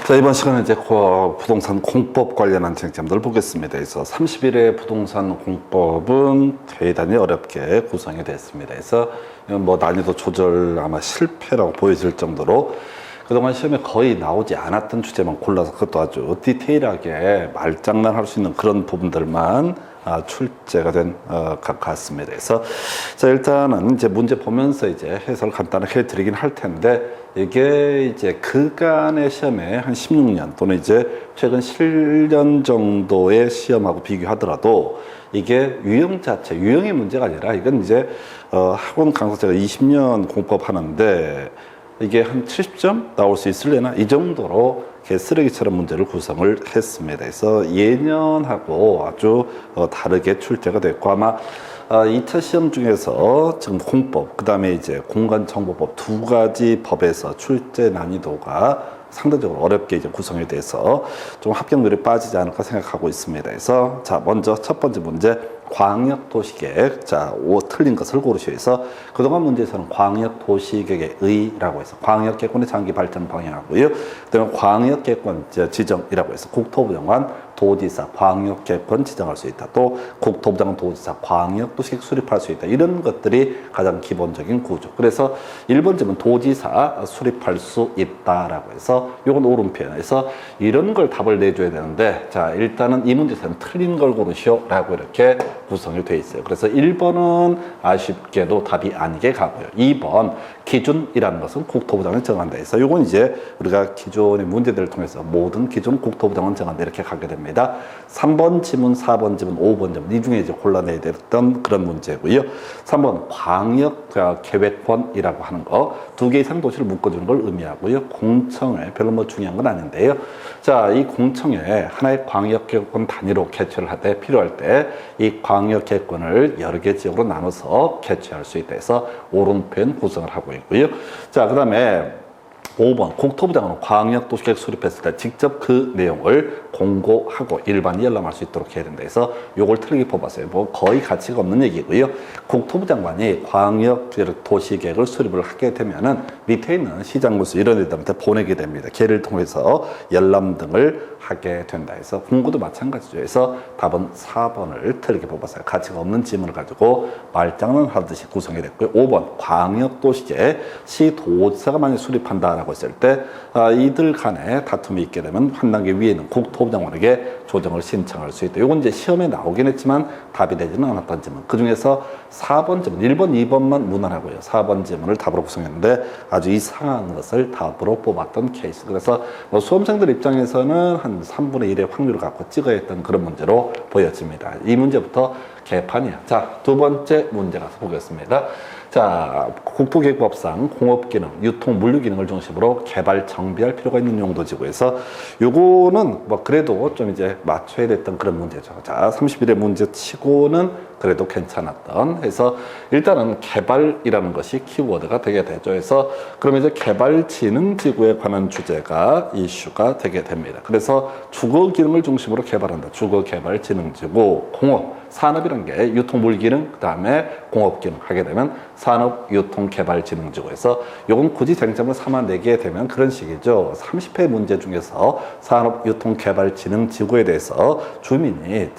자, 이번 시간에 이제 부동산 공법 관련한 쟁점들을 보겠습니다. 그래서 30일의 부동산 공법은 대단히 어렵게 구성이 됐습니다. 그래서 뭐 난이도 조절 아마 실패라고 보여질 정도로 그동안 시험에 거의 나오지 않았던 주제만 골라서 그것도 아주 디테일하게 말장난할 수 있는 그런 부분들만 출제가 된 것 같습니다. 그래서 자, 일단은 이제 문제 보면서 이제 해설을 간단하게 해드리긴 할 텐데 이게 이제 그간의 시험에 한 16년 또는 이제 최근 7년 정도의 시험하고 비교하더라도 이게 유형 자체, 유형의 문제가 아니라 이건 이제 학원 강사제가 20년 공법하는데 이게 한 70점 나올 수 있을래나 이 정도로 쓰레기처럼 문제를 구성을 했습니다. 그래서 예년하고 아주 다르게 출제가 됐고 아마 2차 시험 중에서 지금 공법, 그 다음에 이제 공간정보법 두 가지 법에서 출제 난이도가 상대적으로 어렵게 이제 구성이 돼서 좀 합격률이 빠지지 않을까 생각하고 있습니다. 그래서 자, 먼저 첫 번째 문제. 광역도시계획. 자, 틀린 것을 고르시오. 해서 그동안 문제에서는 광역도시계획의 의라고 해서 광역계획권의 장기 발전 방향하고요. 그다음에 광역계획권 지정이라고 해서 국토부 장관, 도지사, 광역계획권 지정할 수 있다. 또 국토부 장관, 도지사, 광역도시계획 수립할 수 있다. 이런 것들이 가장 기본적인 구조. 그래서 1번쯤은 도지사 수립할 수 있다라고 해서 이건 오른편에서 이런 걸 답을 내줘야 되는데 자, 일단은 이 문제에서는 틀린 걸 고르시오라고 이렇게 구성이 되어 있어요. 그래서 1번은 아쉽게도 답이 아니게 가고요. 2번 기준이라는 것은 국토부 장관이 정한다 해서 이건 이제 우리가 기존의 문제들을 통해서 모든 기준 국토부 장관이 정한다 이렇게 가게 됩니다. 3번 지문, 4번 지문, 5번 지문 이 중에 이제 골라내야 됐던 그런 문제고요. 3번 광역 계획권이라고 하는 거 두 개 이상 도시를 묶어주는 걸 의미하고요. 공청회 별로 뭐 중요한 건 아닌데요. 자, 이 공청회 하나의 광역계획권 단위로 개최를 하되 필요할 때 이 광역계획권을 여러 개 지역으로 나눠서 개최할 수 있다 해서 오른편 구성을 하고 있고요. 자, 그 다음에 5번 국토부 장관은 광역도시계획 수립했을 때 직접 그 내용을 공고하고 일반이 열람할 수 있도록 해야 된다 해서 요걸 틀리게 뽑았어요. 뭐 거의 가치가 없는 얘기고요. 국토부 장관이 광역도시계획을 수립을 하게 되면은 밑에 있는 시장군수 이런 애들한테 보내게 됩니다. 걔를 통해서 열람 등을 하게 된다 해서 공고도 마찬가지죠. 해서 답은 4번을 틀리게 뽑았어요. 가치가 없는 지문을 가지고 말장난 하듯이 구성이 됐고요. 5번 광역도시계획 시도지사가 만약 수립한다 라고 했을 때 이들 간에 다툼이 있게 되면 한 단계 위에 있는 국토부 장관에게 조정을 신청할 수 있다. 이건 이제 시험에 나오긴 했지만 답이 되지는 않았던 지문. 그 중에서 4번 지문, 1번, 2번만 무난하고요. 4번 지문을 답으로 구성했는데 아주 이상한 것을 답으로 뽑았던 케이스. 그래서 뭐 수험생들 입장에서는 한 3분의 1의 확률을 갖고 찍어야 했던 그런 문제로 보여집니다. 이 문제부터 개판이야. 자, 두 번째 문제 가서 보겠습니다. 자, 국토계획법상 공업기능, 유통, 물류기능을 중심으로 개발, 정비할 필요가 있는 용도지구 해서 요거는 뭐 그래도 좀 이제 맞춰야 됐던 그런 문제죠. 자, 31의 문제 치고는 그래도 괜찮았던 해서 일단은 개발이라는 것이 키워드가 되게 되죠. 해서 그러면 이제 개발지능지구에 관한 주제가 이슈가 되게 됩니다. 그래서 주거기능을 중심으로 개발한다. 주거개발지능지구, 공업, 산업이라는 게 유통물기능, 그 다음에 공업기능 하게 되면 산업유통개발지능지구에서 요건 굳이 쟁점을 삼아내게 되면 그런 식이죠. 30회 문제 중에서 산업유통개발지능지구에 대해서 주민이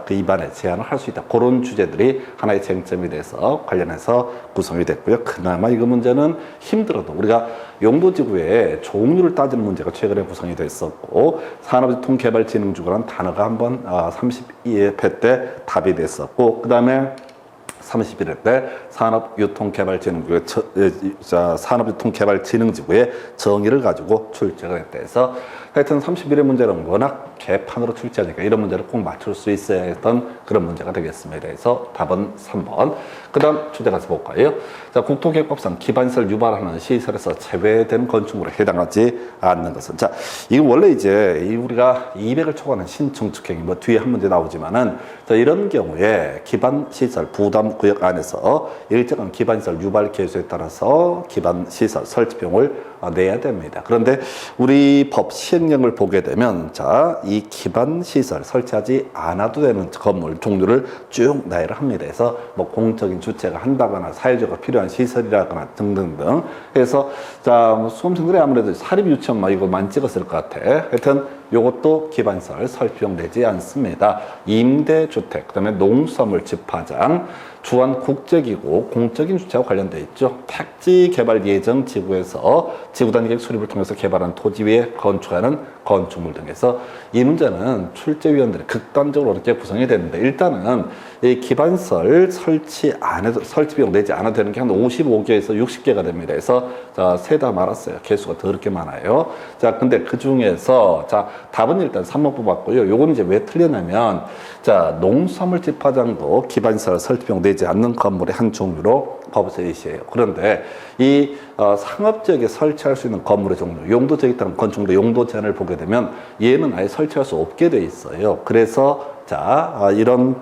그 입안에 제안을 할 수 있다. 그런 주제들이 하나의 쟁점이 돼서 관련해서 구성이 됐고요. 그나마 이거 문제는 힘들어도 우리가 용도지구의 종류를 따지는 문제가 최근에 구성이 됐었고 산업유통개발지능지구라는 단어가 한번 32회 때 답이 됐었고 그 다음에 31회 때 산업유통개발지능지구의 정의를 가지고 출제가 됐다 해서 하여튼 31회 문제는 워낙 개판으로 출제하니까 이런 문제를 꼭 맞출 수 있어야 했던 그런 문제가 되겠습니다. 그래서 답은 3번. 그 다음 주제 가서 볼까요? 자, 국토계획법상 기반시설 유발하는 시설에서 제외된 건축물에 해당하지 않는 것은. 자, 이거 원래 이제 우리가 200을 초과하는 신축축행이 뭐 뒤에 한 문제 나오지만은 자, 이런 경우에 기반시설 부담구역 안에서 일정한 기반시설 유발 개수에 따라서 기반시설 설치 비용을 내야 됩니다. 그런데 우리 법 시행령을 보게 되면 자, 이 기반 시설 설치하지 않아도 되는 건물 종류를 쭉 나열을 합니다. 그래서 뭐 공적인 주체가 한다거나 사회적으로 필요한 시설이라거나 등등등. 그래서 자, 뭐 수험생들이 아무래도 사립 유치원 막 이거 많이 찍었을 것 같아. 하여튼 요것도 기반시설 설치 비용되지 않습니다. 임대주택, 그다음에 농수산물 집화장, 주한 국제기구, 공적인 주체와 관련돼 있죠. 택지 개발 예정 지구에서 지구단 계획 수립을 통해서 개발한 토지 위에 건축하는 건축물 등에서 이 문제는 출제위원들이 극단적으로 이렇게 구성이 되는데 일단은 이 기반설 설치 안 해도 설치 비용 내지 않아도 되는 게 한 55개에서 60개가 됩니다. 그래서 자, 세다 말았어요. 개수가 더럽게 많아요. 자, 근데 그 중에서 자, 답은 일단 3번 뽑았고요. 요거는 이제 왜 틀렸냐면 자, 농수산물 집화장도 기반시설 설치 비용 내지 않는 건물의 한 종류로 법에서 예시해요. 그런데 이 상업지역에 설치할 수 있는 건물의 종류, 용도지역에 따른 건축물의 용도 제한을 보게 되면 얘는 아예 설치할 수 없게 돼 있어요. 그래서 자, 이런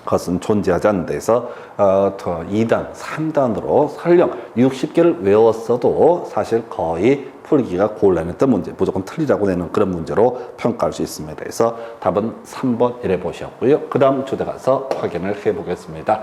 것은 존재하지 않는 데서 더 2단, 3단으로 설령 60개를 외웠어도 사실 거의 풀기가 곤란했던 문제, 무조건 틀리라고 내는 그런 문제로 평가할 수 있습니다. 그래서 답은 3번 이래 보셨고요. 그 다음 주제 가서 확인을 해보겠습니다.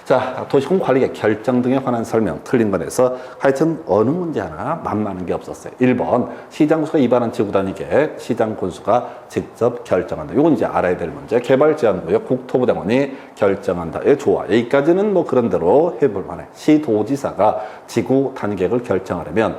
자, 도시공 관리계 결정 등에 관한 설명 틀린 건에서 하여튼 어느 문제 하나 만만한 게 없었어요. 1번 시장군수가 위반한 지구단위 계획 시장군수가 직접 결정한다. 이건 이제 알아야 될 문제. 개발제한구역 국토부대원이 결정한다의 조화. 여기까지는 뭐 그런 대로 해볼 만해. 시도지사가 지구단위 계획을 결정하려면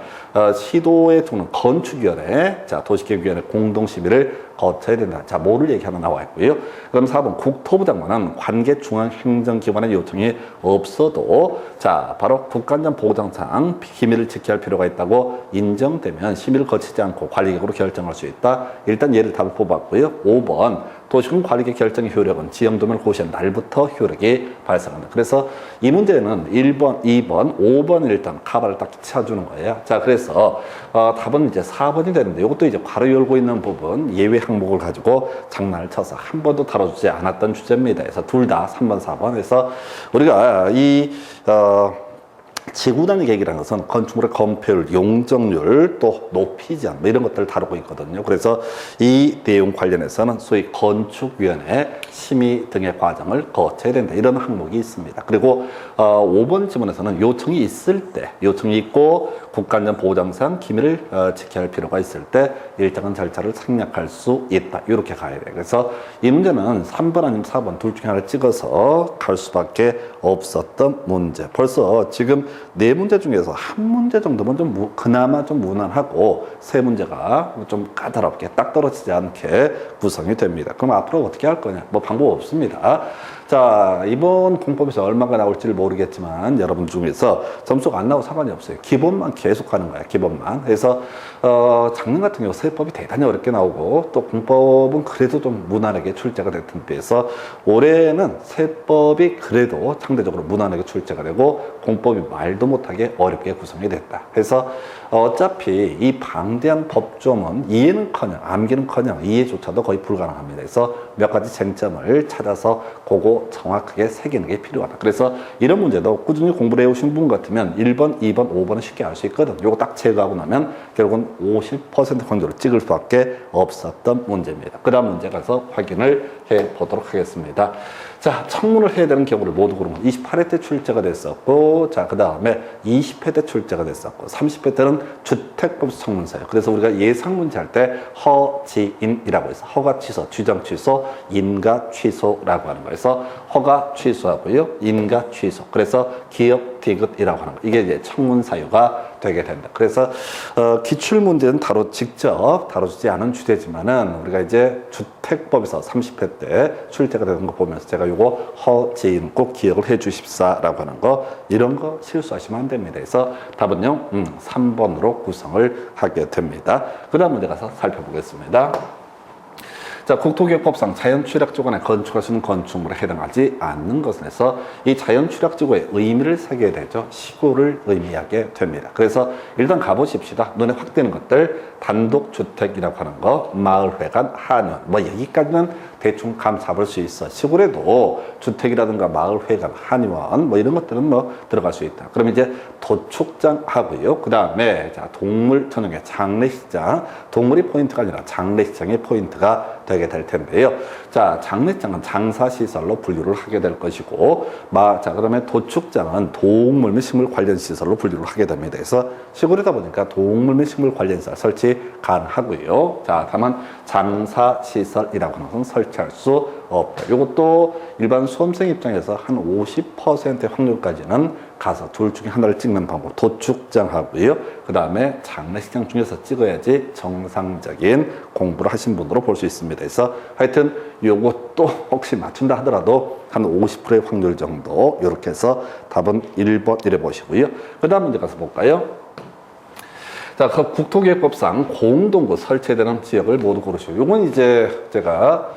시도의 주는 건축위원회, 자, 도시계획위원회 공동심의를 거쳐야 된다. 자, 뭐를 얘기 하나 나와 있고요. 그럼 4번 국토부 장관은 관계 중앙행정기관의 요청이 없어도 자, 바로 국가안전 보장상 기밀을 지켜야 할 필요가 있다고 인정되면 심의를 거치지 않고 관리계획으로 결정할 수 있다. 일단 얘를 답을 뽑았고요. 5번 도시공 관리계획 결정의 효력은 지형도면을 고시한 날부터 효력이 발생한다. 그래서 이 문제는 1번, 2번, 5번 일단 카바를 딱 쳐주는 거예요. 자, 그래서 답은 이제 4번이 되는데 이것도 이제 괄호 열고 있는 부분 예외 항목을 가지고 장난을 쳐서 한 번도 다뤄주지 않았던 주제입니다. 그래서 둘 다 3번, 4번 해서 우리가 지구단위 계획이라는 것은 건축물의 건폐율, 용적률, 또 높이 제한 뭐 이런 것들을 다루고 있거든요. 그래서 이 내용 관련해서는 소위 건축위원회 심의 등의 과정을 거쳐야 된다. 이런 항목이 있습니다. 그리고 5번 지문에서는 요청이 있을 때, 요청이 있고 국가안전 보장상 기밀을 지켜야 할 필요가 있을 때 일정한 절차를 생략할 수 있다. 이렇게 가야 돼요. 그래서 이 문제는 3번 아니면 4번 둘 중에 하나를 찍어서 갈 수밖에 없었던 문제. 벌써 지금 네 문제 중에서 한 문제 정도면 좀 그나마 좀 무난하고 세 문제가 좀 까다롭게 딱 떨어지지 않게 구성이 됩니다. 그럼 앞으로 어떻게 할 거냐? 뭐 방법 없습니다. 자, 이번 공법에서 얼마가 나올지를 모르겠지만 여러분 중에서 점수가 안 나와도 상관이 없어요. 기본만 계속 하는 거야. 기본만. 그래서 작년 같은 경우 세법이 대단히 어렵게 나오고 또 공법은 그래도 좀 무난하게 출제가 됐던 때에서 올해는 세법이 그래도 상대적으로 무난하게 출제가 되고 공법이 말도 못하게 어렵게 구성이 됐다. 그래서 어차피 이 방대한 법조문 이해는커녕 암기는커녕 이해조차도 거의 불가능합니다. 그래서 몇 가지 쟁점을 찾아서 그거 정확하게 새기는 게 필요하다. 그래서 이런 문제도 꾸준히 공부를 해오신 분 같으면 1번, 2번, 5번은 쉽게 알 수 있거든. 요거 딱 제거하고 나면 결국은 50% 확률로 찍을 수밖에 없었던 문제입니다. 그 다음 문제 가서 확인을 해보도록 하겠습니다. 자, 청문을 해야 되는 경우를 모두 그러면 28회 때 출제가 됐었고, 자, 그 다음에 20회 때 출제가 됐었고, 30회 때는 주택법에서 청문서예요. 그래서 우리가 예상 문제 할 때 허지인이라고 해서 허가 취소, 주장 취소, 인가 취소라고 하는 거예요. 그래서 허가 취소하고요, 인가 취소. 그래서 기업 디귿이라고 하는 거. 이게 이제 청문 사유가 되게 된다. 그래서 기출 문제는 직접 다뤄주지 않은 주제지만은 우리가 이제 주택법에서 30회 때 출제가 되는 거 보면서 제가 요거 허지인 꼭 기억을 해 주십사라고 하는 거 이런 거 실수하시면 안 됩니다. 그래서 답은요 3번으로 구성을 하게 됩니다. 그 다음 문제 가서 살펴보겠습니다. 자, 국토기획법상 자연취락지구간에 건축할 수 있는 건축물에 해당하지 않는 것에서 이 자연취락지구의 의미를 새겨야 되죠. 시구를 의미하게 됩니다. 그래서 일단 가보십시다. 눈에 확 띄는 것들, 단독주택이라고 하는 거, 마을회관, 한원, 뭐 여기까지는 대충 감 잡을 수 있어. 시골에도 주택이라든가 마을회관, 한의원 뭐 이런 것들은 뭐 들어갈 수 있다. 그럼 이제 도축장 하고요. 그 다음에 자, 동물 전용의 장례식장, 동물이 포인트가 아니라 장례식장이 포인트가 되게 될 텐데요. 자, 장례식장은 장사시설로 분류를 하게 될 것이고, 자, 그 다음에 도축장은 동물 및 식물 관련 시설로 분류를 하게 됩니다. 그래서 시골이다 보니까 동물 및 식물 관련 시설 설치 가능하고요. 자, 다만 장사시설이라고 하는 것은 설치할 수 없다. 이것도 일반 수험생 입장에서 한 50%의 확률까지는 가서 둘 중에 하나를 찍는 방법, 도축장 하고요. 그 다음에 장례식장 중에서 찍어야지 정상적인 공부를 하신 분으로 볼 수 있습니다. 그래서 하여튼 요것도 혹시 맞춘다 하더라도 한 50%의 확률 정도, 이렇게 해서 답은 1번 이래 보시고요. 그 다음 문제 가서 볼까요? 자, 그 국토기획법상 공동구 설치되는 지역을 모두 고르시오. 요건 이제 제가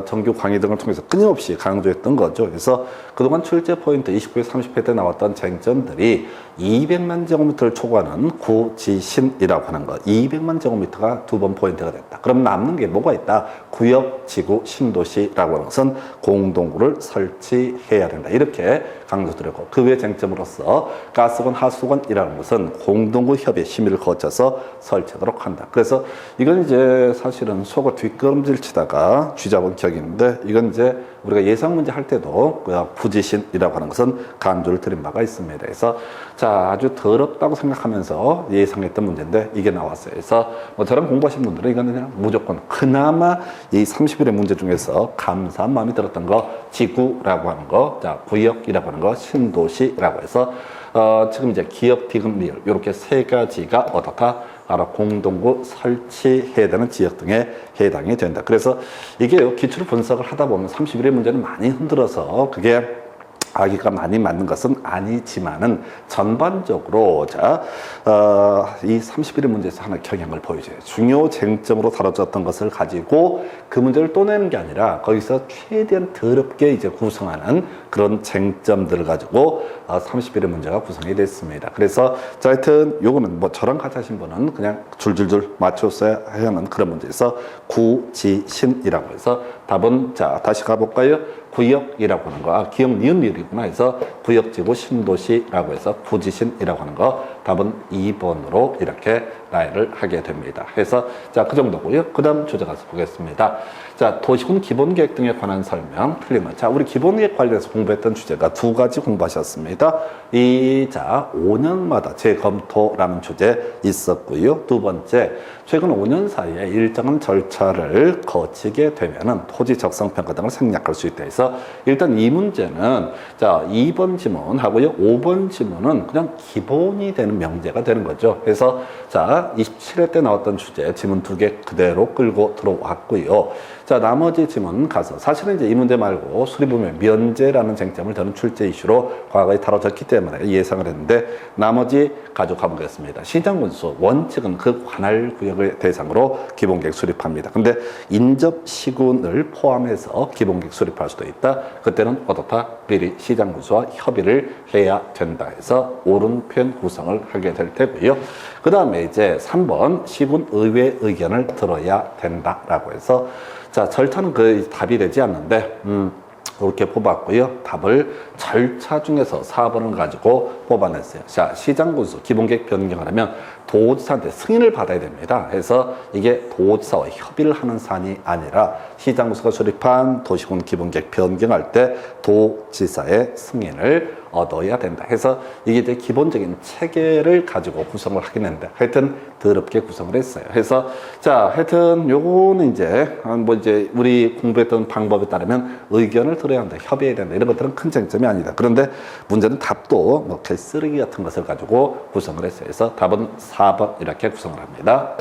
정규 강의 등을 통해서 끊임없이 강조했던 거죠. 그래서 그동안 출제 포인트 29회, 30회 때 나왔던 쟁점들이 200만 제곱미터를 초과하는 구지신이라고 하는 거. 200만 제곱미터가 두 번 포인트가 됐다. 그럼 남는 게 뭐가 있다? 구역, 지구, 신도시라고 하는 것은 공동구를 설치해야 된다. 이렇게 강조드렸고, 그 외 쟁점으로서 가스관, 하수관이라는 것은 공동구 협의 심의를 거쳐서 설치하도록 한다. 그래서 이건 이제 사실은 속을 뒷걸음질 치다가 쥐잡은 격인데, 이건 이제 우리가 예상 문제 할 때도 구지신이라고 하는 것은 강조를 드린 바가 있습니다. 그래서 자, 아주 더럽다고 생각하면서 예상했던 문제인데 이게 나왔어요. 그래서 뭐 저랑 공부하신 분들은 이거는 그냥 무조건 그나마 이 30일의 문제 중에서 감사한 마음이 들었던 거, 지구라고 하는 거, 자, 구역이라고 하는 거, 신도시라고 해서 지금 이제 기업, 디귿, 미을 이렇게 세 가지가 어떻다? 바로 공동구 설치해야 되는 지역 등에 해당이 된다. 그래서 이게 기출 분석을 하다 보면 31의 문제는 많이 흔들어서 그게 아기가 많이 맞는 것은 아니지만은 전반적으로 이 31의 문제에서 하나 경향을 보여줘요. 중요 쟁점으로 다뤄졌던 것을 가지고 그 문제를 또 내는 게 아니라 거기서 최대한 더럽게 이제 구성하는 그런 쟁점들을 가지고 31의 문제가 구성이 됐습니다. 그래서 하여튼 요거는 뭐 저랑 같이 하신 분은 그냥 줄줄줄 맞췄어야 하는 그런 문제에서 구지신이라고 해서 답은 자, 다시 가볼까요? 구역이라고 하는 거, 기역, 니은, 니을이구나 해서 구역지구 신도시라고 해서 구지신이라고 하는 거, 답은 2번으로 이렇게 나열을 하게 됩니다. 그래서 자, 그 정도고요. 그 다음 주제 가서 보겠습니다. 자, 도시군 기본계획 등에 관한 설명 틀리면, 자, 우리 기본계획 관련해서 공부했던 주제가 두 가지 공부하셨습니다. 자, 5년마다 재검토라는 주제 있었고요. 두 번째, 최근 5년 사이에 일정한 절차를 거치게 되면은 토지 적성평가 등을 생략할 수 있다 해서 일단 이 문제는 자, 2번 지문하고요. 5번 지문은 그냥 기본이 되는 명제가 되는 거죠. 그래서 자, 27회 때 나왔던 주제 지문 두 개 그대로 끌고 들어왔고요. 자, 나머지 지문 가서 사실은 이제 이 문제 말고 수리부면 면제라는 쟁점을 저는 출제 이슈로 과거에 다뤄졌기 때문에 예상을 했는데 나머지 가져가 보겠습니다. 시장군수 원칙은 그 관할 구역을 대상으로 기본계획 수립합니다. 근데 인접시군을 포함해서 기본계획 수립할 수도 있다. 그때는 어떻다? 미리 시장군수와 협의를 해야 된다 해서 옳은 표현 구성을 하게 될 테고요. 그 다음에 이제 3번 시군 의회 의견을 들어야 된다라고 해서 자, 절차는 그 답이 되지 않는데 이렇게 뽑았고요. 답을 절차 중에서 4번을 가지고 뽑아냈어요. 자, 시장군수 기본계획 변경을 하면 도지사한테 승인을 받아야 됩니다. 그래서 이게 도지사와 협의를 하는 사안이 아니라 시장군수가 수립한 도시군 기본계획 변경할 때 도지사의 승인을 얻어야 된다. 해서 이게 이제 기본적인 체계를 가지고 구성을 하긴 했는데 하여튼 더럽게 구성을 했어요. 그래서 자, 하여튼 요거는 이제 뭐 이제 우리 공부했던 방법에 따르면 의견을 들어야 한다, 협의해야 된다 이런 것들은 큰 쟁점이 아니다. 그런데 문제는 답도 뭐 개쓰레기 같은 것을 가지고 구성을 했어요. 그래서 답은 4번 이렇게 구성을 합니다.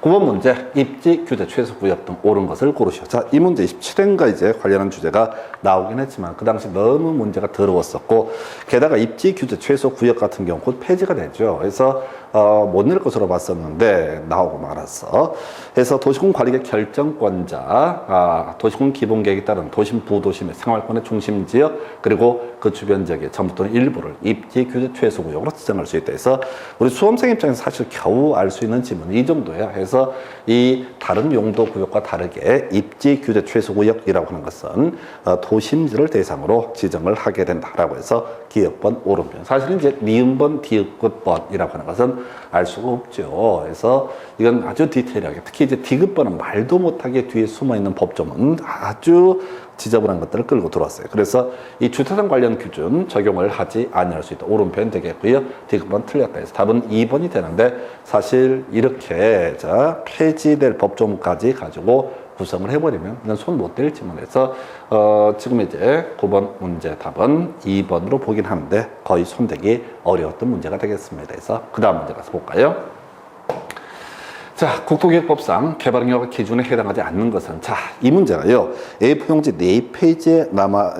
9번 문제, 입지, 규제, 최소 구역 등 옳은 것을 고르시오. 자, 이 문제 27회인가 이제 관련한 주제가 나오긴 했지만 그 당시 너무 문제가 더러웠었고 게다가 입지, 규제, 최소 구역 같은 경우 곧 폐지가 되죠. 그래서 못 낼 것으로 봤었는데 나오고 말았어. 그래서 도시군 관리계 결정권자, 도시군 기본계획에 따른 도심 부도심의 생활권의 중심 지역 그리고 그 주변 지역의 전부 또는 일부를 입지 규제 최소 구역으로 지정할 수 있다. 해서 우리 수험생 입장에서 사실 겨우 알 수 있는 지문이 이 정도야. 해서 이 다른 용도 구역과 다르게 입지 규제 최소 구역이라고 하는 것은 도심지를 대상으로 지정을 하게 된다라고 해서 기역번 오른편. 사실은 이제 니은번 디귿번이라고 하는 것은 알 수가 없죠. 그래서 이건 아주 디테일하게 특히 이제 디귿번은 말도 못하게 뒤에 숨어 있는 법조문 아주 지저분한 것들을 끌고 들어왔어요. 그래서 이 주차장 관련 기준 적용을 하지 아니할 수 있다. 오른편 되겠고요. 디귿번 틀렸다 해서 답은 2번이 되는데 사실 이렇게 자 폐지될 법조문까지 가지고 구성을 해버리면 이건 손 못 댈 지문에서 지금 이제 9번 문제 답은 2번으로 보긴 하는데 거의 손대기 어려웠던 문제가 되겠습니다. 그래서 그 다음 문제 가서 볼까요? 자, 국토기획법상 개발응역 기준에 해당하지 않는 것은 자, 이 문제가요. A4용지 4페이지에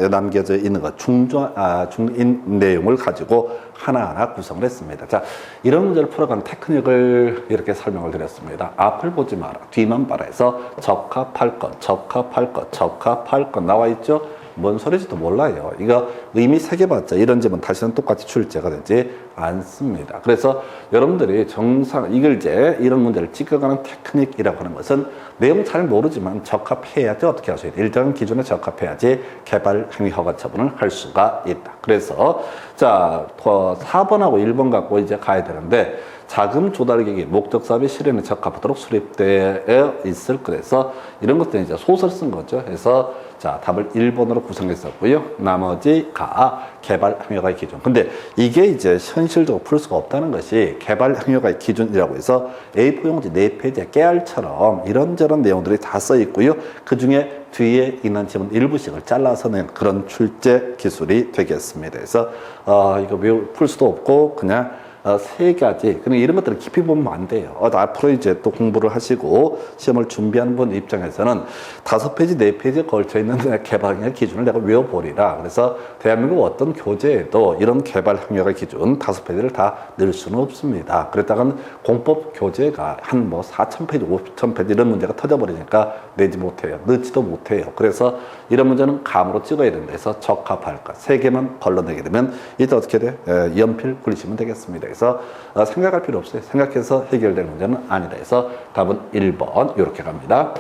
남겨져 있는 것 중인 내용을 가지고 하나하나 구성을 했습니다. 자, 이런 문제를 풀어가는 테크닉을 이렇게 설명을 드렸습니다. 앞을 보지 마라, 뒤만 봐라 해서 적합할 것, 적합할 것, 적합할 것 나와 있죠? 뭔 소리인지도 몰라요. 이거 의미 새겨봤자 이런 점은 다시는 똑같이 출제가 되지 않습니다. 그래서 여러분들이 정상 이걸 이제 이런 문제를 찍어가는 테크닉이라고 하는 것은 내용 잘 모르지만 적합해야지 어떻게 할 수 있다. 일정한 기준에 적합해야지 개발 행위 허가 처분을 할 수가 있다. 그래서 자 4번하고 1번 갖고 이제 가야 되는데 자금 조달 계획이 목적 사업의 실현에 적합하도록 수립되어 있을. 그래서 이런 것들은 이제 소설 쓴 거죠. 그래서 자 답을 1번으로 구성했었고요. 나머지가 개발 행위허가의 기준. 근데 이게 이제 현실적으로 풀 수가 없다는 것이 개발 행위허가의 기준이라고 해서 A4 용지 4페이지에 깨알처럼 이런저런 내용들이 다 써 있고요. 그 중에 뒤에 있는 지문 일부씩을 잘라서 낸 그런 출제 기술이 되겠습니다. 그래서 이거 풀 수도 없고 그냥 세 가지. 그냥 이런 것들을 깊이 보면 안 돼요. 앞으로 이제 또 공부를 하시고 시험을 준비하는 분 입장에서는 5페이지, 4페이지에 걸쳐 있는 개발행위 기준을 내가 외워버리라. 그래서 대한민국 어떤 교재에도 이런 개발행위의 기준 5페이지를 다 넣을 수는 없습니다. 그랬다간 공법 교재가 한 뭐 4,000페이지, 5,000페이지 이런 문제가 터져버리니까 내지 못해요. 넣지도 못해요. 그래서 이런 문제는 감으로 찍어야 된다 해서 적합할 것. 3개만 걸러내게 되면 이때 어떻게 돼? 연필 굴리시면 되겠습니다. 그래서 생각할 필요 없어요. 생각해서 해결될 문제는 아니다 해서 답은 1번 이렇게 갑니다.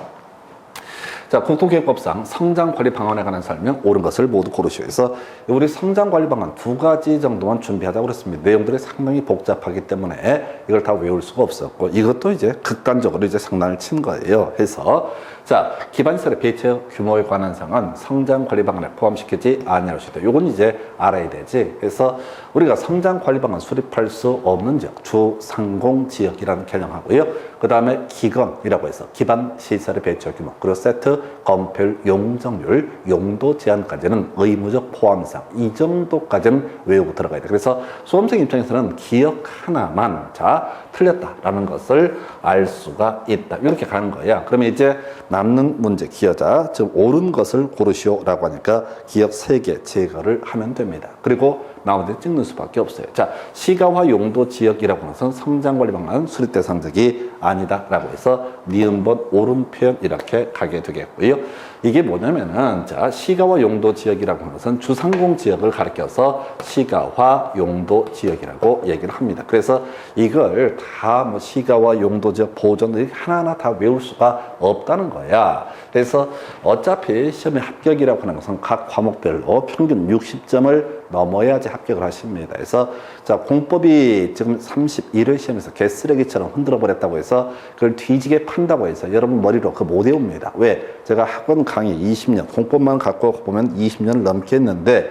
자, 국토기획법상 성장관리 방안에 관한 설명 옳은 것을 모두 고르시오. 그래서 우리 성장관리 방안 2가지 정도만 준비하자고 그랬습니다. 내용들이 상당히 복잡하기 때문에 이걸 다 외울 수가 없었고 이것도 이제 극단적으로 이제 장난을 친 거예요. 해서 자, 기반시설의 배치 규모에 관한 사항은 성장관리 방안에 포함시키지 아니할 수 있다. 요건 이제 알아야 되지. 그래서 우리가 성장관리 방안 수립할 수 없는 지역, 주상공지역이라는 개념하고요. 그 다음에 기건이라고 해서 기반시설의 배치 규모, 그리고 세트, 건폐율, 용적률, 용도 제한까지는 의무적 포함상 이 정도까지는 외우고 들어가야 돼. 그래서 수험생 입장에서는 기억 하나만 자 틀렸다라는 것을 알 수가 있다. 이렇게 가는 거야. 그러면 이제 남는 문제 기여자 즉 옳은 것을 고르시오라고 하니까 기억 3개 제거를 하면 됩니다. 그리고 나머지 찍는 수밖에 없어요. 자, 시가화 용도 지역이라고 하는 것은 성장관리 방안 수립 대상적이 아니다라고 해서 니은번 옳은 표현 이렇게 가게 되겠고요. 이게 뭐냐면은 자, 시가화 용도 지역이라고 하는 것은 주상공 지역을 가리켜서 시가화 용도 지역이라고 얘기를 합니다. 그래서 이걸 다 뭐 시가화 용도 지역 보존을 하나하나 다 외울 수가 없다는 거야. 그래서 어차피 시험의 합격이라고 하는 것은 각 과목별로 평균 60점을 넘어야지 합격을 하십니다. 그래서 자, 공법이 지금 31회 시험에서 개쓰레기처럼 흔들어 버렸다고 해서 그걸 뒤지게 판다고 해서 여러분 머리로 그 못 외웁니다. 왜? 제가 학원 강의 20년, 공법만 갖고 보면 20년을 넘게 했는데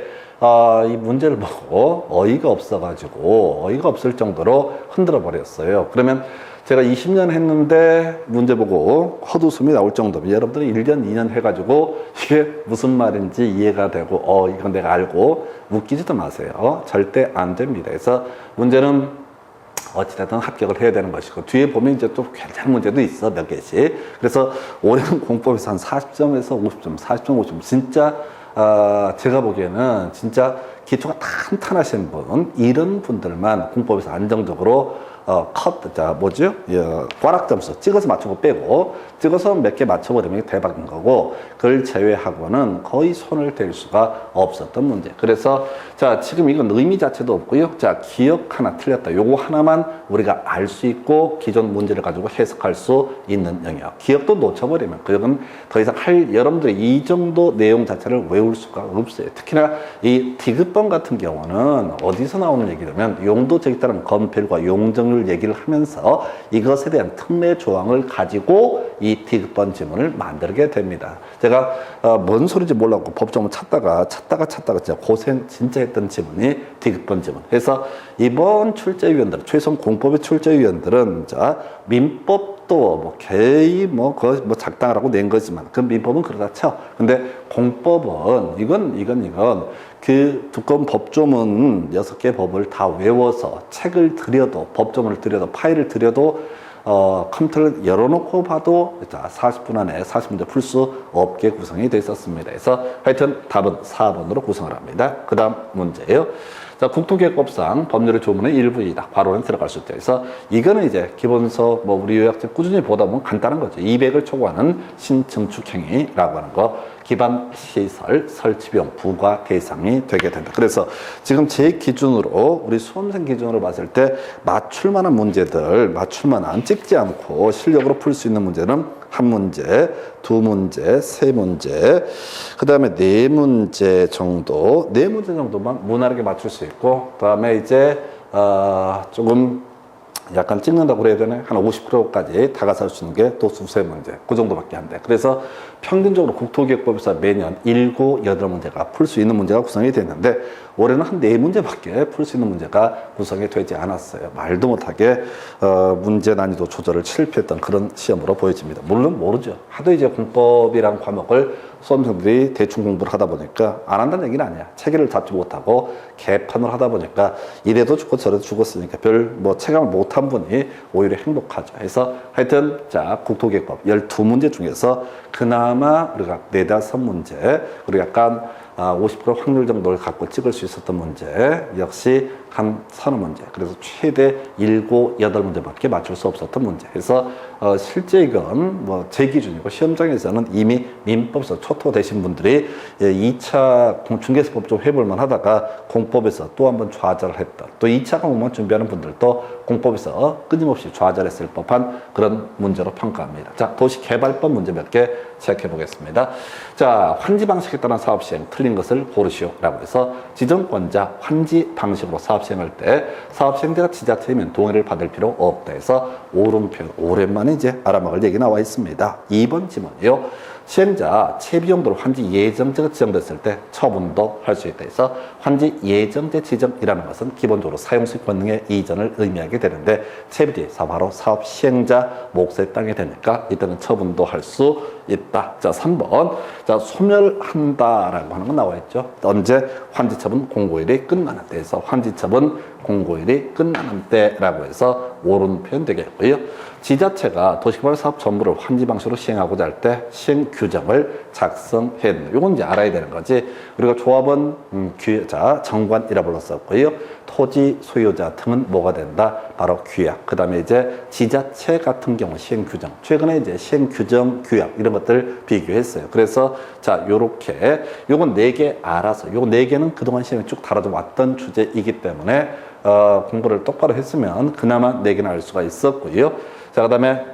이 문제를 보고 어이가 없어가지고 어이가 없을 정도로 흔들어 버렸어요. 그러면 제가 20년 했는데 문제 보고 헛웃음이 나올 정도면 여러분들이 1년, 2년 해가지고 이게 무슨 말인지 이해가 되고 이건 내가 알고 웃기지도 마세요. 절대 안 됩니다. 그래서 문제는 어찌됐든 합격을 해야 되는 것이고 뒤에 보면 이제 또 괜찮은 문제도 있어 몇 개씩. 그래서 올해는 공법에서 한 40점에서 50점, 40점, 50점 진짜 제가 보기에는 진짜 기초가 탄탄하신 분 이런 분들만 공법에서 안정적으로 자, 뭐죠? 꽈락 점수 찍어서 맞추고 빼고 찍어서 몇 개 맞춰버리면 대박인 거고 그걸 제외하고는 거의 손을 댈 수가 없었던 문제. 그래서 자, 지금 이건 의미 자체도 없고요. 자, 기억 하나 틀렸다. 요거 하나만 우리가 알 수 있고 기존 문제를 가지고 해석할 수 있는 영역. 기억도 놓쳐버리면 그건 더 이상 여러분들이 이 정도 내용 자체를 외울 수가 없어요. 특히나 이 디귿번 같은 경우는 어디서 나오는 얘기냐면 용도적에 따른 건필과 용정을 얘기를 하면서 이것에 대한 특례 조항을 가지고 이 디귿번 지문을 만들게 됩니다. 제가 뭔 소리인지 몰랐고 법정을 찾다가 진짜 고생 진짜 했던 지문이 디귿번 지문. 그래서 이번 출제위원들, 최소한 공법의 출제위원들은 자 민법도 뭐 개의 작당하라고 낸 거지만 그 민법은 그러다 쳐. 근데 공법은 이건 그 두꺼운 법조문 6개 법을 다 외워서 책을 들여도 법조문을 들여도 파일을 들여도 컴퓨터를 열어놓고 봐도 자 40분 안에 40문제 풀 수 없게 구성이 되어 있었습니다. 그래서 하여튼 답은 4번으로 구성을 합니다. 그 다음 문제예요. 자, 국토기획법상 법률의 조문의 일부이다. 바로는 들어갈 수 있죠. 그래서 이거는 이제 기본서 우리 요약책 꾸준히 보다 보면 간단한 거죠. 200을 초과하는 신증축행위라고 하는 거. 기반 시설 설치 비용 부과 대상이 되게 된다. 그래서 지금 제 기준으로 우리 수험생 기준으로 봤을 때 맞출만한 문제들, 찍지 않고 실력으로 풀 수 있는 문제는 한 문제, 두 문제, 세 문제, 그 다음에 네 문제 정도만 무난하게 맞출 수 있고, 그 다음에 이제 조금 약간 찍는다고 그래야 되나? 한 50%까지 다가설 수 있는 게 또 두세 문제. 그 정도밖에 안 돼. 그래서 평균적으로 국토기획법에서 매년 7, 8문제가 풀 수 있는 문제가 구성이 됐는데 올해는 한 4문제밖에 풀 수 있는 문제가 구성이 되지 않았어요. 말도 못하게 문제 난이도 조절을 실패했던 그런 시험으로 보여집니다. 물론 모르죠. 하도 이제 공법이라는 과목을 수험생들이 대충 공부를 하다 보니까 안 한다는 얘기는 아니야. 체계를 잡지 못하고 개판을 하다 보니까 이래도 죽고 저래도 죽었으니까 별 체감을 못한 분이 오히려 행복하죠. 그래서 하여튼 자 국토기획법 12문제 중에서 그나마 우리가 4, 5문제 그리고 약간 50% 확률 정도를 갖고 찍을 수 있었던 문제 역시 한 30문제 그래서 최대 7, 8문제밖에 맞출 수 없었던 문제 그래서 실제 이건 제 기준이고 시험장에서는 이미 민법에서 초토되신 분들이 2차 중개사법 좀 해볼만 하다가 공법에서 또 한번 좌절을 했던 또 2차 과목만 준비하는 분들도 공법에서 끊임없이 좌절했을 법한 그런 문제로 평가합니다. 자, 도시개발법 문제 몇 개 체크해 보겠습니다. 자, 환지 방식에 따른 사업 시행 틀린 것을 고르시오라고 해서 지정권자 환지 방식으로 사업 시행할 때 사업 시행자가 지자체이면 동의를 받을 필요 없다 해서 오름표 오랜만에 이제 알아먹을 얘기 나와 있습니다. 2번 지문이요. 시행자 채비용도로 환지 예정제가 지정됐을 때 처분도 할 수 있다 해서 환지 예정제 지정이라는 것은 기본적으로 사용수익 권능의 이전을 의미하게 되는데 채비지에서 바로 사업 시행자 몫의 땅이 되니까 이때는 처분도 할 수 있다. 자, 3번. 자, 소멸한다라고 하는 건 나와 있죠. 언제 환지처분 공고일이 끝나는 때에서 환지처분 공고일이 끝나는 때라고 해서 옳은 표현 되겠고요. 지자체가 도시개발 사업 전부를 환지 방식으로 시행하고자 할 때 시행 규정을 작성해야 된다. 이건 이제 알아야 되는 거지. 우리가 조합원 정관이라 불렀었고요. 토지 소유자 등은 뭐가 된다? 바로 규약. 그 다음에 이제 지자체 같은 경우 시행 규정. 최근에 이제 시행 규정, 규약 이런 것들 비교했어요. 그래서 자, 요렇게 요건 4개 알아서 요거 4개는 그동안 시험에 쭉 다뤄져 왔던 주제이기 때문에 공부를 똑바로 했으면 그나마 4개는 알 수가 있었고요. 자, 그 다음에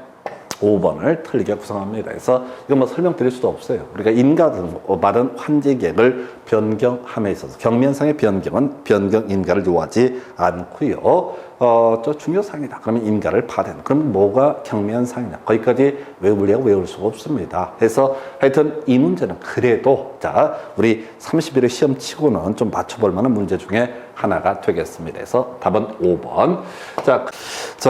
5번을 틀리게 구성합니다. 그래서 이건 설명드릴 수도 없어요. 우리가 인가등 받은 환지 계획을 변경함에 있어서 경면상의 변경은 변경 인가를 요하지 않고요. 저 중요사항이다. 그러면 인가를 받은. 그럼 뭐가 경면상이냐? 거기까지 외우려고 외울 수가 없습니다. 그래서 하여튼 이 문제는 그래도 자 우리 31회 시험 치고는 좀 맞춰볼 만한 문제 중에 하나가 되겠습니다. 그래서 답은 5번. 자,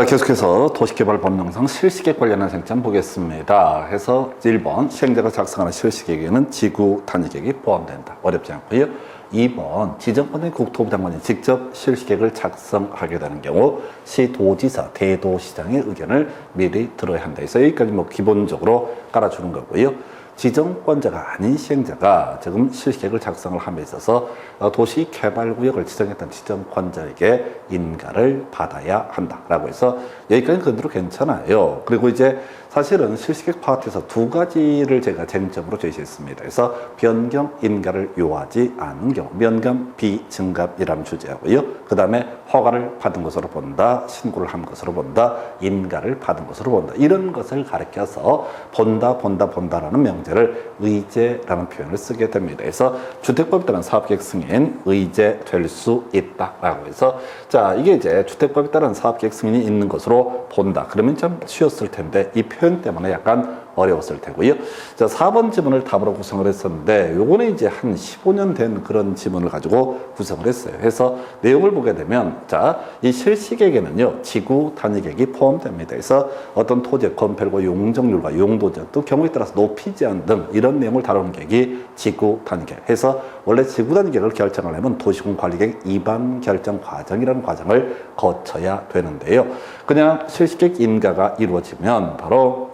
계속해서 도시개발법령상 실시계획 관련한 생점 보겠습니다. 해서 1번 시행자가 작성하는 실시계획에는 지구 단위계획이 포함된다. 어렵지 않고요. 2번 지정권의 국토부 장관이 직접 실시계획을 작성하게 되는 경우 시도지사, 대도시장의 의견을 미리 들어야 한다. 그래서 여기까지 기본적으로 깔아주는 거고요. 지정권자가 아닌 시행자가 지금 실시계획을 작성을 함에 있어서 도시개발구역을 지정했던 지정권자에게 인가를 받아야 한다라고 해서 여기까지는 그대로 괜찮아요. 그리고 이제 사실은 실시계획 파트에서 두 가지를 제가 쟁점으로 제시했습니다. 그래서 변경 인가를 요하지 않은 경우, 변경 비증감이라는 주제하고요. 그 다음에 허가를 받은 것으로 본다, 신고를 한 것으로 본다, 인가를 받은 것으로 본다. 이런 것을 가리켜서 본다라는 명제를 의제라는 표현을 쓰게 됩니다. 그래서 주택법에 따른 사업계획 승인 의제될 수 있다라고 해서 자, 이게 이제 주택법에 따른 사업계획 승인이 있는 것으로 본다. 그러면 좀 쉬웠을 텐데 이 표현 때문에 약간 어려웠을 테고요. 자, 4번 지문을 답으로 구성을 했었는데 요거는 이제 한 15년 된 그런 지문을 가지고 구성을 했어요. 그래서 내용을 보게 되면 자, 이 실시계획에는요 지구 단위계획이 포함됩니다. 그래서 어떤 토지의 건폐율과 용적률과 용도제 또 경우에 따라서 높이 제한 등 이런 내용을 다루는 계획이 지구 단위계획. 해서 원래 지구 단위계획을 결정하려면 도시군관리계획 입안 결정 과정이라는 과정을 거쳐야 되는데요. 그냥 실시계획 인가가 이루어지면 바로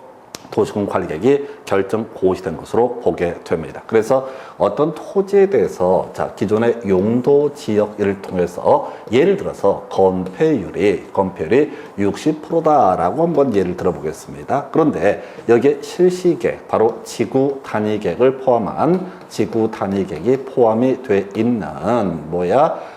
도시군관리계획이 결정 고시된 것으로 보게 됩니다. 그래서 어떤 토지에 대해서 자, 기존의 용도 지역을 통해서 예를 들어서 건폐율이 60%다라고 한번 예를 들어보겠습니다. 그런데 여기에 실시계획, 바로 지구 단위계획을 포함한 지구 단위계획이 포함이 돼 있는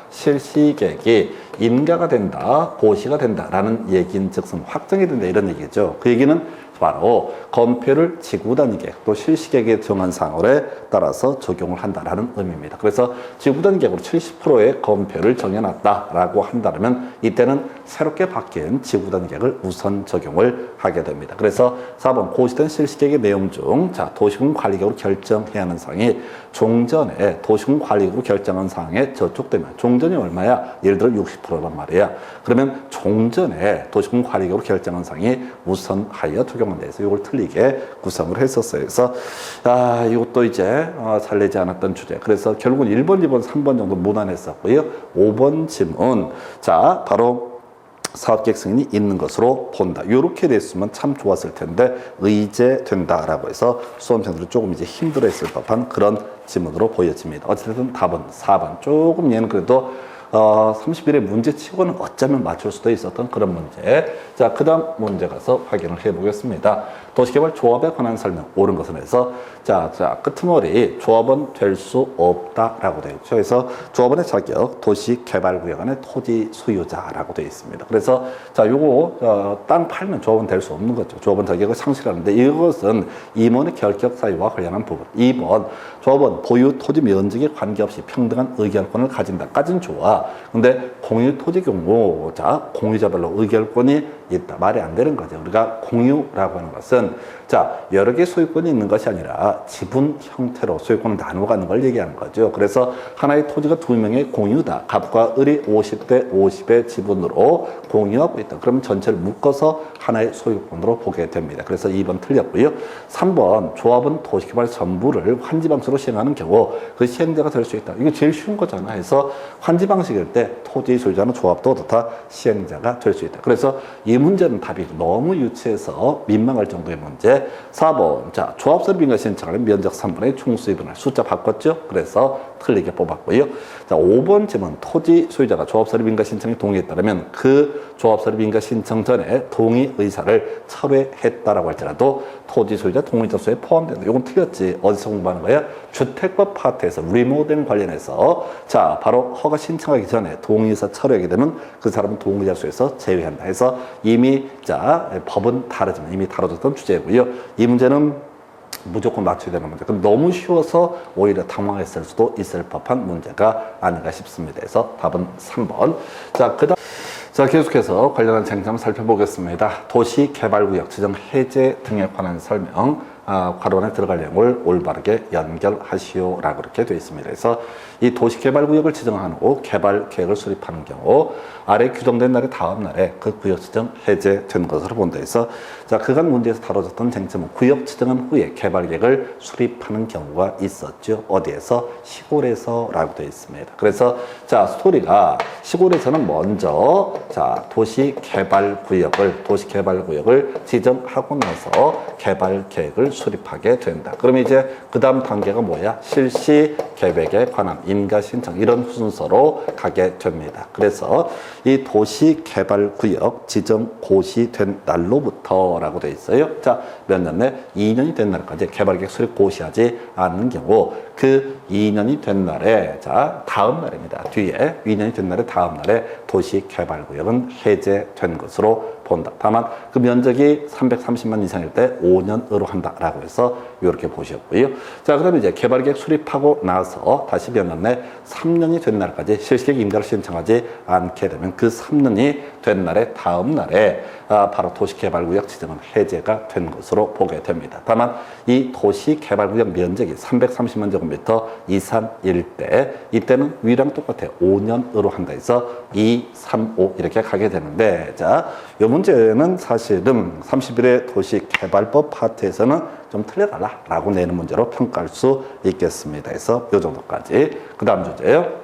실시계획이 인가가 된다, 고시가 된다라는 얘기인 즉슨 확정이 된다 이런 얘기죠. 그 얘기는 바로 건폐율을 지구 단위계획 또 실시계획에 정한 사항에 따라서 적용을 한다라는 의미입니다. 그래서 지구 단위계획으로 70%의 건폐율을 정해놨다라고 한다면 이때는 새롭게 바뀐 지구 단위계획을 우선 적용을 하게 됩니다. 그래서 4번 고시된 실시계획의 내용 중 자, 도시군관리계획으로 결정해야 하는 사항이 종전에 도시군관리계획으로 결정한 사항에 저촉되면 종전이 얼마야? 예를 들어 60%란 말이야. 그러면 종전에 도시군관리계획으로 결정한 사항이 우선하여 적용한다 해서 이걸 틀리게 구성을 했었어요. 그래서 이것도 이제 잘 내지 않았던 주제. 그래서 결국은 1번, 2번, 3번 정도 무난했었고요. 5번 지문. 자, 바로 사업계획 승인이 있는 것으로 본다. 이렇게 됐으면 참 좋았을 텐데 의제된다라고 해서 수험생들이 조금 이제 힘들어했을 법한 그런 지문으로 보여집니다. 어쨌든 답은 4번. 조금 얘는 그래도 31의 문제치고는 어쩌면 맞출 수도 있었던 그런 문제. 자, 그 다음 문제 가서 확인을 해보겠습니다. 도시개발 조합에 관한 설명, 옳은 것은 해서 자, 끄트머리 조합은 될 수 없다라고 되어 있죠. 그래서 조합원의 자격, 도시개발구역 안에 토지 소유자라고 되어 있습니다. 그래서 자, 요거 땅 팔면 조합은 될 수 없는 거죠. 조합원 자격을 상실하는데 이것은 임원의 결격 사유와 관련한 부분. 2번 조합원 보유 토지 면적에 관계없이 평등한 의결권을 가진다까지는 좋아. 근데 공유 토지 경우 자, 공유자별로 의결권이 있다. 말이 안 되는 거죠. 우리가 공유라고 하는 것은 자, 여러 개 소유권이 있는 것이 아니라 지분 형태로 소유권을 나누어 가는 걸 얘기하는 거죠. 그래서 하나의 토지가 두 명의 공유다. 갑과 을이 50대 50의 지분으로 공유하고 있다. 그러면 전체를 묶어서 하나의 소유권으로 보게 됩니다. 그래서 2번 틀렸고요. 3번 조합은 도시개발 전부를 환지 방식으로 시행하는 경우 그 시행자가 될 수 있다. 이거 제일 쉬운 거잖아. 해서 환지 방식일 때 토지 소유자는 조합도 다 시행자가 될 수 있다. 그래서 이 문제는 답이 너무 유치해서 민망할 정도의 문제. 4번 자, 조합설비인가 신청하는 면적 3분의 총수입분할 숫자 바꿨죠. 그래서 틀리게 뽑았고요. 자, 5번 질문 토지 소유자가 조합설비인가 신청에 동의했다면 그 조합설비인가 신청 전에 동의 의사를 철회했다라고 할지라도 토지 소유자 동의자 수에 포함된다. 이건 틀렸지. 어디서 공부하는 거야? 주택법 파트에서 리모델링 관련해서 자, 바로 허가 신청하기 전에 동의의사 철회하게 되면 그 사람은 동의자 수에서 제외한다 해서 이미 자, 법은 다르지만 이미 다뤄졌던 주제고요. 이 문제는 무조건 맞춰야 되는 문제. 그럼 너무 쉬워서 오히려 당황했을 수도 있을 법한 문제가 아닌가 싶습니다. 그래서 답은 3번. 자, 그다음 자, 계속해서 관련한 쟁점 살펴보겠습니다. 도시개발구역 지정 해제 등에 관한 설명, 괄호 안에 들어갈 내용을 올바르게 연결하시오라고 그렇게 되어 있습니다. 그래서 이 도시개발구역을 지정한 후 개발계획을 수립하는 경우 아래 규정된 날의 다음 날에 그 구역 지정 해제된 것으로 본다 해서 자, 그간 문제에서 다뤄졌던 쟁점은 구역 지정한 후에 개발계획을 수립하는 경우가 있었죠. 어디에서? 시골에서라고 되어 있습니다. 그래서 자, 스토리가 시골에서는 먼저 자, 도시개발구역을 지정하고 나서 개발계획을 수립하게 된다. 그러면 이제 그 다음 단계가 뭐야? 실시 계획에 관한 인가 신청 이런 순서로 가게 됩니다. 그래서 이 도시개발구역 지정 고시된 날로부터라고 돼 있어요. 자, 몇 년 내? 2년이 된 날까지 개발계획 수립 고시하지 않는 경우 그 2년이 된 날에 자 다음 날입니다. 뒤에 2년이 된 날에 다음 날에 도시개발구역은 해제된 것으로 본다. 다만 그 면적이 330만 이상일 때 5년으로 한다라고 해서 이렇게 보셨고요. 자, 그러면 이제 개발계획 수립하고 나서 다시 몇 년 내 3년이 된 날까지 실시계획 인가를 신청하지 않게 되면 그 3년이 된 날에 다음 날에 바로 도시개발구역 지정은 해제가 된 것으로 보게 됩니다. 다만 이 도시개발구역 면적이 330만 제곱미터 이상일 때 이때는 위랑 똑같아요. 5년으로 한다 해서 2, 3, 5 이렇게 가게 되는데 자, 이 문제는 사실은 31회 도시개발법 파트에서는 좀 틀려달라라고 내는 문제로 평가할 수 있겠습니다. 그래서 이 정도까지. 그 다음 주제요.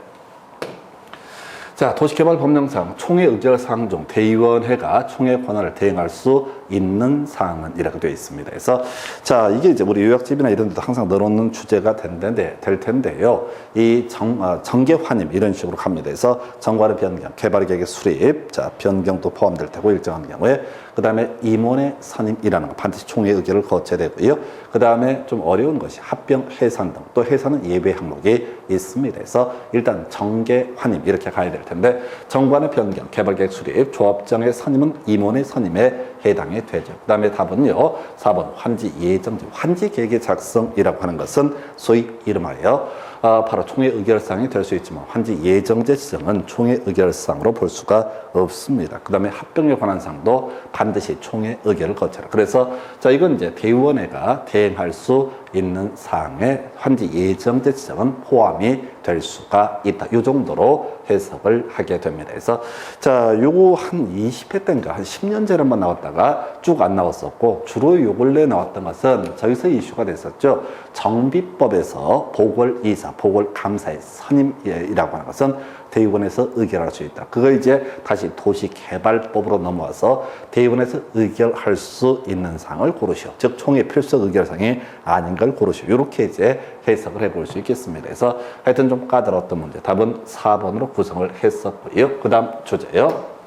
자, 도시개발법령상 총회 의결 사항 중 대의원회가 총회 권한을 대행할 수 있는 사항은 이렇게 되어 있습니다. 그래서 자, 이게 이제 우리 요약집이나 이런 데도 항상 넣어놓는 주제가 될 텐데요. 이 정계 환임 이런 식으로 갑니다. 그래서 정관의 변경, 개발계획의 수립, 자, 변경도 포함될 테고 일정한 경우에 그 다음에 임원의 선임이라는 거 반드시 총회 의결을 거쳐야 되고요. 그 다음에 좀 어려운 것이 합병, 해산 등 또 해산은 예외 항목이 있습니다. 그래서 일단 정계 환임 이렇게 가야 될 텐데 정관의 변경, 개발계획 수립, 조합장의 선임은 임원의 선임에 해당이 되죠. 그 다음에 답은요. 4번 환지 예정지, 환지 계획의 작성이라고 하는 것은 소위 이름하여 바로 총회 의결사항이 될 수 있지만 환지 예정제 지정은 총회 의결사항으로 볼 수가 없습니다. 그 다음에 합병에 관한 사항도 반드시 총회 의결을 거쳐라. 그래서 자, 이건 이제 대의원회가 대행할 수 있는 사항에 환지 예정제 지정은 포함이 될 수가 있다. 이 정도로 해석을 하게 됩니다. 그래서 자, 요거 한 20회 때인가 한 10년 전에 한번 나왔다가 쭉 안 나왔었고 주로 요 근래 나왔던 것은 저기서 이슈가 됐었죠. 정비법에서 보궐이사, 보궐감사의 선임이라고 하는 것은 대의원에서 의결할 수 있다. 그거 이제 다시 도시개발법으로 넘어와서 대의원에서 의결할 수 있는 사항을 고르시오. 즉 총회 필수 의결사항이 아닌 걸 고르시오. 이렇게 이제 해석을 해볼 수 있겠습니다. 그래서 하여튼 좀 까다로웠던 문제. 답은 4번으로 구성을 했었고요. 그 다음 주제요.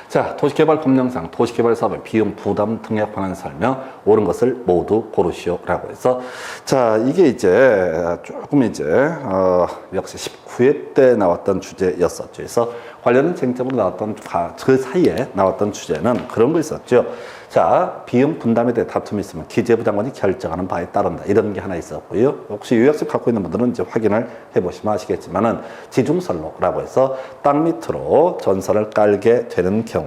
자, 도시개발법령상 도시개발사업의 비용 부담 등에 관한 설명 옳은 것을 모두 고르시오라고 해서 자, 이게 이제 조금 이제 역시 19회 때 나왔던 주제였었죠. 그래서 관련 쟁점으로 나왔던 그 사이에 나왔던 주제는 그런 거 있었죠. 자, 비용 분담에 대해 다툼이 있으면 기재부 장관이 결정하는 바에 따른다. 이런 게 하나 있었고요. 혹시 요약집 갖고 있는 분들은 이제 확인을 해보시면 아시겠지만은 지중선로라고 해서 땅 밑으로 전선을 깔게 되는 경우,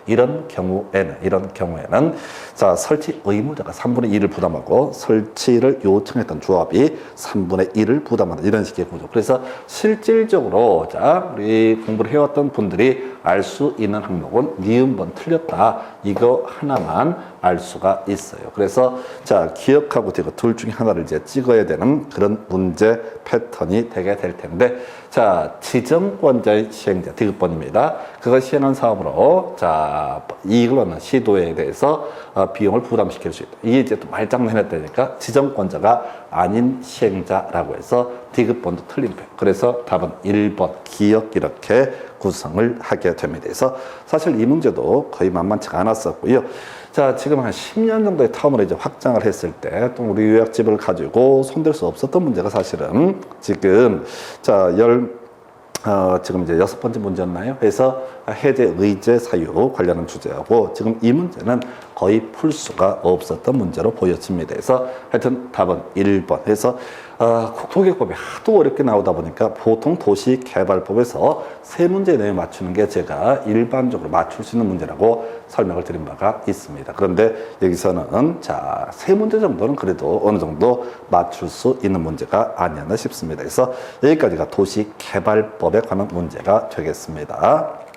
이런 경우에는 자, 설치 의무자가 3분의 1을 부담하고 설치를 요청했던 조합이 3분의 1을 부담한다. 이런 식의 구조. 그래서 실질적으로 자, 우리 공부를 해왔던 분들이 알 수 있는 항목은 니은번 틀렸다. 이거 하나만 알 수가 있어요. 그래서 자, 기억하고 되고 둘 중에 하나를 이제 찍어야 되는 그런 문제 패턴이 되게 될 텐데 자, 지정권자의 시행자 디귿번입니다. 그걸 시행한 사업으로 자, 이익을 얻는 시도에 대해서 비용을 부담시킬 수 있다. 이게 이제 또 말장난 해놨다니까 지정권자가 아닌 시행자라고 해서 디귿번도 틀린 표. 그래서 답은 1번 기억 이렇게 구성을 하게 됩니다. 그래서 사실 이 문제도 거의 만만치가 않았었고요. 자, 지금 한 10년 정도의 텀으로 이제 확장을 했을 때 또 우리 요약집을 가지고 손댈 수 없었던 문제가 사실은 지금 자, 지금 이제 6번째 문제였나요? 그래서 해제 의제 사유 관련한 주제하고 지금 이 문제는 거의 풀 수가 없었던 문제로 보여집니다. 그래서 하여튼 답은 1번 해서 국토개혁법이 하도 어렵게 나오다 보니까 보통 도시개발법에서 세 문제 내에 맞추는 게 제가 일반적으로 맞출 수 있는 문제라고 설명을 드린 바가 있습니다. 그런데 여기서는 자, 세 문제 정도는 그래도 어느 정도 맞출 수 있는 문제가 아니었나 싶습니다. 그래서 여기까지가 도시개발법에 관한 문제가 되겠습니다.